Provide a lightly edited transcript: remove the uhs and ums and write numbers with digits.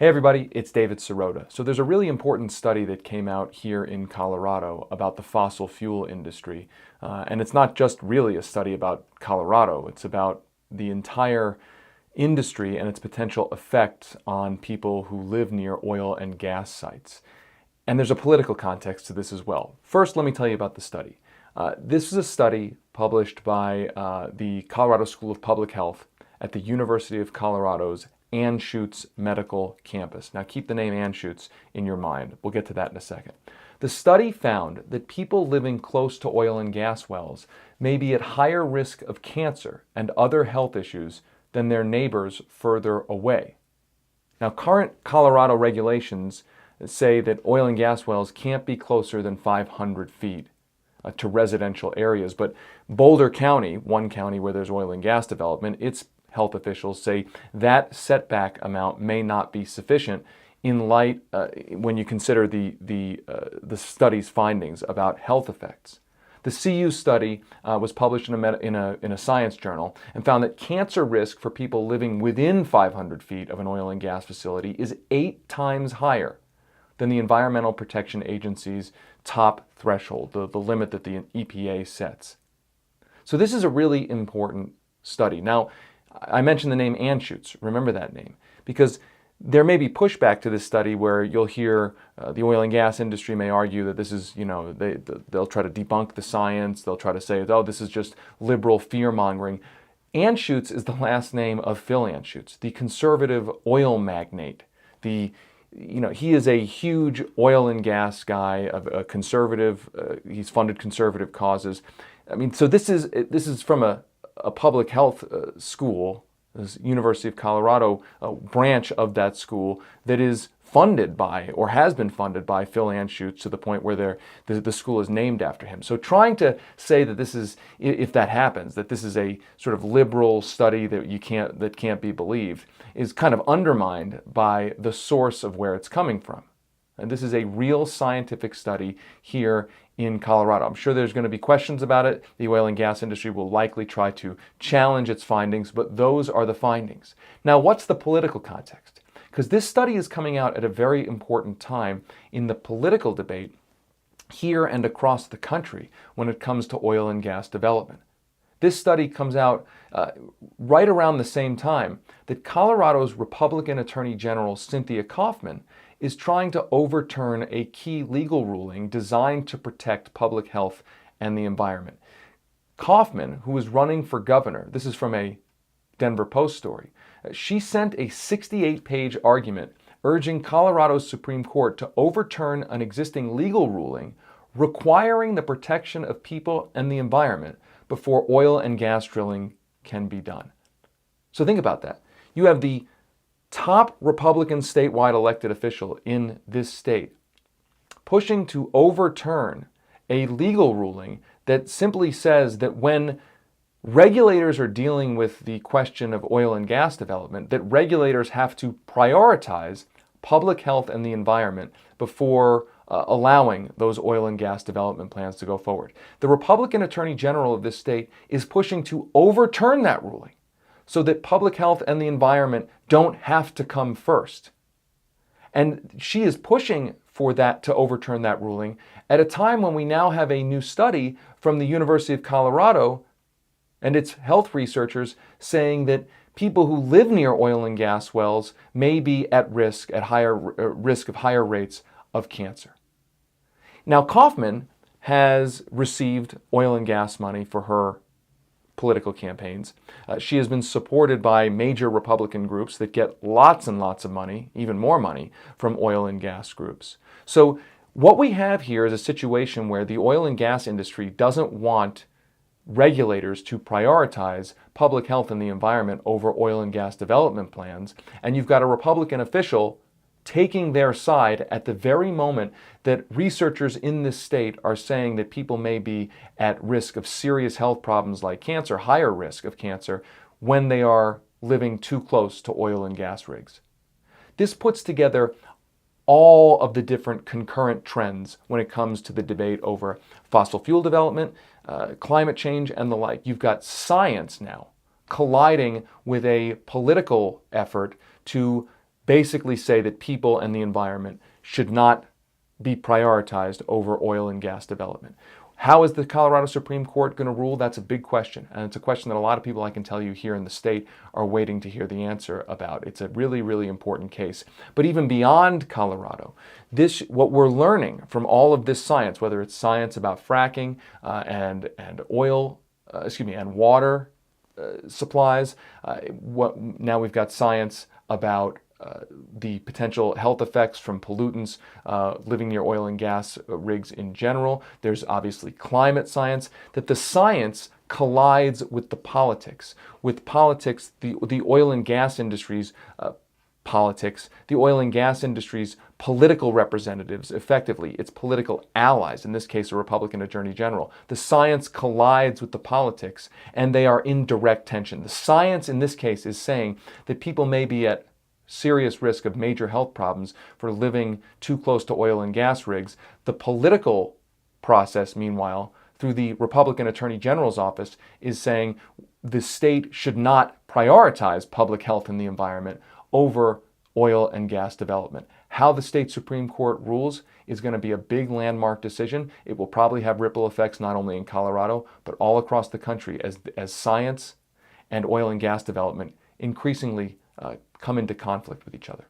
Hey everybody, it's David Sirota. So there's a really important study that came out here in Colorado about the fossil fuel industry. And it's not just really a study about Colorado, it's about the entire industry and its potential effect on people who live near oil and gas sites. And there's a political context to this as well. First, let me tell you about the study. This is a study published by the Colorado School of Public Health at the University of Colorado's Anschutz Medical Campus. Now keep the name Anschutz in your mind. We'll get to that in a second. The study found that people living close to oil and gas wells may be at higher risk of cancer and other health issues than their neighbors further away. Now, current Colorado regulations say that oil and gas wells can't be closer than 500 feet to residential areas, but Boulder County, one county where there's oil and gas development, its health officials say that setback amount may not be sufficient in light when you consider the study's findings about health effects. The CU study was published in a science journal and found that cancer risk for people living within 500 feet of an oil and gas facility is 8 times higher than the Environmental Protection Agency's top threshold, the limit that the EPA sets. So this is a really important study. Now, I mentioned the name Anschutz. Remember that name, because there may be pushback to this study where you'll hear the oil and gas industry may argue that this is, they'll try to debunk the science. They'll try to say, oh, this is just liberal fear-mongering. Anschutz is the last name of Phil Anschutz, the conservative oil magnate. He is a huge oil and gas guy, a conservative. He's funded conservative causes. I mean, so this is from a public health school, this University of Colorado branch of that school that is funded by, or has been funded by, Phil Anschutz to the point where the school is named after him. So trying to say that this is, if that happens, that this is a sort of liberal study that can't be believed, is kind of undermined by the source of where it's coming from. And this is a real scientific study here in Colorado. I'm sure there's going to be questions about it. The oil and gas industry will likely try to challenge its findings, but those are the findings. Now, what's the political context? Because this study is coming out at a very important time in the political debate here and across the country when it comes to oil and gas development. This study comes out right around the same time that Colorado's Republican Attorney General Cynthia Coffman is trying to overturn a key legal ruling designed to protect public health and the environment. Coffman, who is running for governor, this is from a Denver Post story, she sent a 68-page argument urging Colorado's Supreme Court to overturn an existing legal ruling requiring the protection of people and the environment before oil and gas drilling can be done. So think about that. You have the top Republican statewide elected official in this state pushing to overturn a legal ruling that simply says that when regulators are dealing with the question of oil and gas development, that regulators have to prioritize public health and the environment before allowing those oil and gas development plans to go forward. The Republican Attorney General of this state is pushing to overturn that ruling so that public health and the environment don't have to come first. And she is pushing for that to overturn that ruling at a time when we now have a new study from the University of Colorado and its health researchers saying that people who live near oil and gas wells may be at risk, at higher risk of higher rates of cancer. Now, Coffman has received oil and gas money for her political campaigns. She has been supported by major Republican groups that get lots and lots of money, even more money, from oil and gas groups. So what we have here is a situation where the oil and gas industry doesn't want regulators to prioritize public health and the environment over oil and gas development plans, and you've got a Republican official taking their side at the very moment that researchers in this state are saying that people may be at risk of serious health problems like cancer, higher risk of cancer, when they are living too close to oil and gas rigs. This puts together all of the different concurrent trends when it comes to the debate over fossil fuel development, climate change, and the like. You've got science now colliding with a political effort to basically say that people and the environment should not be prioritized over oil and gas development. How is the Colorado Supreme Court going to rule? That's a big question. And it's a question that a lot of people, I can tell you, here in the state are waiting to hear the answer about. It's a really, really important case. But even beyond Colorado, what we're learning from all of this science, whether it's science about fracking and water supplies, now we've got science about the potential health effects from pollutants living near oil and gas rigs in general. There's obviously climate science, that the science collides with the politics. With politics, the oil and gas industry's politics, the oil and gas industry's political representatives, effectively, its political allies, in this case a Republican Attorney General. The science collides with the politics, and they are in direct tension. The science in this case is saying that people may be at serious risk of major health problems for living too close to oil and gas rigs. The political process, meanwhile, through the Republican Attorney General's office, is saying the state should not prioritize public health and the environment over oil and gas development. How the state Supreme Court rules is going to be a big landmark decision. It will probably have ripple effects not only in Colorado, but all across the country as science and oil and gas development increasingly come into conflict with each other.